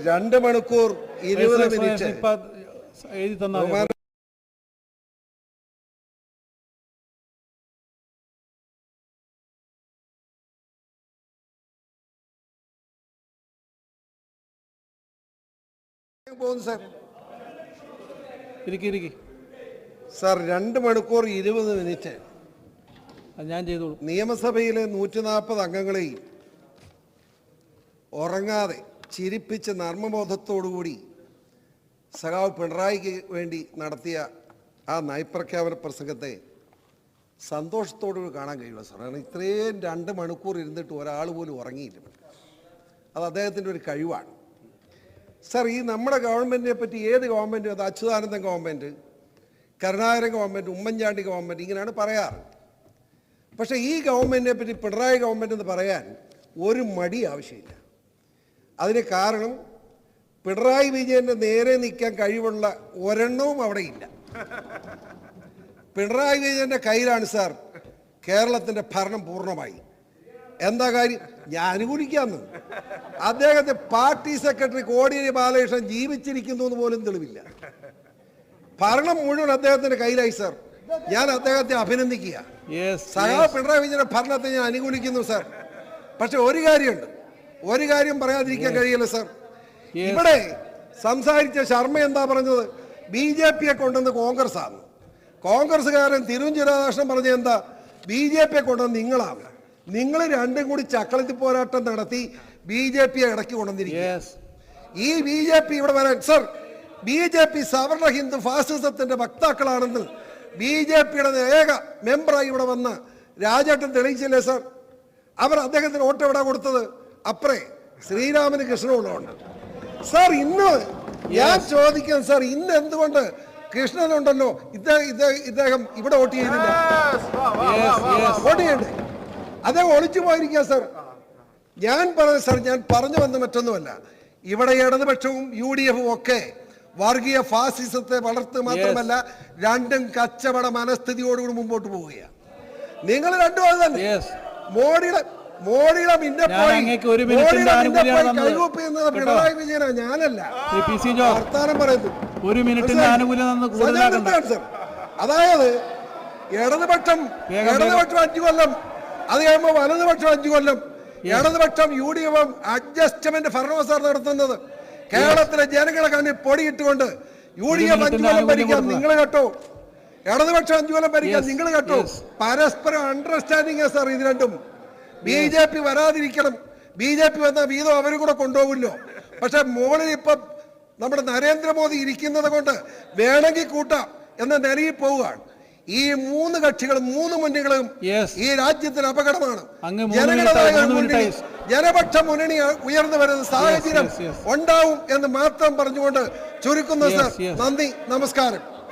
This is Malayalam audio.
2 മണിക്കൂർ 20 മിനിറ്റ് എഴുതി തന്നാൽ സാർ 2 മണിക്കൂർ 20 മിനിറ്റ് ഞാൻ ചെയ്തോളൂ. നിയമസഭയിലെ 140 അംഗങ്ങളെയും ഉറങ്ങാതെ ചിരിപ്പിച്ച് നർമ്മബോധത്തോടുകൂടി സഖാവ് പിണറായിക്ക് വേണ്ടി നടത്തിയ ആ നയപ്രഖ്യാപന പ്രസംഗത്തെ സന്തോഷത്തോടുകൂടി കാണാൻ കഴിയുള്ളൂ സാർ. കാരണം ഇത്രയും 2 മണിക്കൂർ ഇരുന്നിട്ട് ഒരാൾ പോലും ഉറങ്ങിയില്ല. അത് അദ്ദേഹത്തിൻ്റെ ഒരു കഴിവാണ് സാർ. ഈ നമ്മുടെ ഗവൺമെൻറ്റിനെ പറ്റി ഏത് ഗവൺമെൻറ്റും, അത് Achuthanandan government, Karunakaran government, Oommen Chandy government ഇങ്ങനെയാണ് പറയാറ്. പക്ഷേ ഈ ഗവൺമെൻറ്റിനെ പറ്റി പിണറായി ഗവൺമെൻറ് എന്ന് പറയാൻ ഒരു മടി ആവശ്യമില്ല. അതിന് കാരണം പിണറായി വിജയൻ്റെ നേരെ നിൽക്കാൻ കഴിവുള്ള ഒരെണ്ണവും അവിടെ ഇല്ല. പിണറായി വിജയൻ്റെ കയ്യിലാണ് സാർ കേരളത്തിൻ്റെ ഭരണം പൂർണ്ണമായി. എന്താ കാര്യം? ഞാൻ അനുകൂലിക്കാമെന്ന്. അദ്ദേഹത്തെ പാർട്ടി സെക്രട്ടറി കോടിയേരി ബാലകൃഷ്ണൻ ജീവിച്ചിരിക്കുന്നു എന്ന് പോലും തെളിവില്ല. ഭരണം മുഴുവൻ അദ്ദേഹത്തിന്റെ കയ്യിലായി സാർ. ഞാൻ അദ്ദേഹത്തെ അഭിനന്ദിക്കുക. സഖാവ് പിണറായി വിജയന്റെ ഭരണത്തെ ഞാൻ അനുകൂലിക്കുന്നു സാർ. പക്ഷെ ഒരു കാര്യമുണ്ട്, ഒരു കാര്യം പറയാതിരിക്കാൻ കഴിയില്ല സാർ. ഇവിടെ സംസാരിച്ച ശർമ്മ എന്താ പറഞ്ഞത്? BJP-യെ കൊണ്ടുവന്ന് കോൺഗ്രസ് ആണ്. കോൺഗ്രസ്സുകാരൻ തിരുവഞ്ചൂരാധാകൃഷ്ണൻ പറഞ്ഞ എന്താ? BJP-യെ കൊണ്ടുവന്ന് നിങ്ങളാണ്. നിങ്ങൾ രണ്ടും കൂടി ചക്കളത്തി പോരാട്ടം നടത്തി BJP-യെ ഇടയ്ക്ക് കൊണ്ടുവന്നിരിക്കുക. ഈ BJP ഇവിടെ വരാൻ സാർ, BJP സവർണ ഹിന്ദു ഫാസിസത്തിന്റെ വക്താക്കളാണെന്ന് BJP-യുടെ ഏക മെമ്പറായി ഇവിടെ വന്ന രാജേട്ടൻ തെളിയിച്ചില്ലേ സാർ? അവർ അദ്ദേഹത്തിന് വോട്ട് എവിടെ കൊടുത്തത്? അപ്പറേ ശ്രീരാമന് കൃഷ്ണനുള്ളതുകൊണ്ട് സാർ. ഇന്ന് ഞാൻ ചോദിക്കാം സാർ, ഇന്ന് എന്തുകൊണ്ട് കൃഷ്ണനുണ്ടല്ലോ ഇദ്ദേഹം ഇവിടെ വോട്ട് ചെയ്തില്ല? വോട്ട് ചെയ്യണ്ടേ? അദ്ദേഹം ഒളിച്ചു പോയിരിക്കുക സാർ. ഞാൻ പറഞ്ഞു വന്ന മറ്റൊന്നുമല്ല. ഇവിടെ ഇടതുപക്ഷവും UDF-ഉം ഒക്കെ വർഗീയ ഫാസിസത്തെ വളർത്തുക മാത്രമല്ല, രണ്ടും കച്ചവട മനസ്ഥിതിയോടുകൂടി മുമ്പോട്ട് പോവുകയാണ്. നിങ്ങൾ രണ്ടും അത് തന്നെ. മോഡിയുടെ പിണറായി വിജയനാ, ഞാനല്ല. വർത്താനം പറയുന്നു. അതായത് ഇടതുപക്ഷം 5 കൊല്ലം, അത് കഴിയുമ്പോൾ വലതുപക്ഷം 5 കൊല്ലം, ഇടതുപക്ഷം UDF-ഉം അഡ്ജസ്റ്റ്മെന്റ് ഭരണമാണ് സാർ നടത്തുന്നത്. കേരളത്തിലെ ജനങ്ങളെ കണ്ണിൽ പൊടിയിട്ടുകൊണ്ട് UDF 5 കൊല്ലം ഭരിക്കാൻ നിങ്ങൾ കേട്ടോ, ഇടതുപക്ഷം 5 കൊല്ലം ഭരിക്കാൻ നിങ്ങൾ കേട്ടോ. പരസ്പരം അണ്ടർസ്റ്റാൻഡിംഗ് സാർ ഇത് രണ്ടും. BJP വരാതിരിക്കണം. BJP വന്ന വീതം അവരും കൂടെ കൊണ്ടുപോകില്ലോ. പക്ഷെ മോളിൽ ഇപ്പം നമ്മുടെ നരേന്ദ്രമോദി ഇരിക്കുന്നത് കൊണ്ട് വേണമെങ്കിൽ കൂട്ടാം എന്ന നിലയിൽ പോവുകയാണ്. ഈ 3 കക്ഷികളും 3 മുന്നണികളും ഈ രാജ്യത്തിന് അപകടമാണ്. ജനപക്ഷ മുന്നണി ഉയർന്നു വരുന്ന സാഹചര്യം ഉണ്ടാവും എന്ന് മാത്രം പറഞ്ഞുകൊണ്ട് ചുരുക്കുന്നു സാർ. നന്ദി, നമസ്കാരം.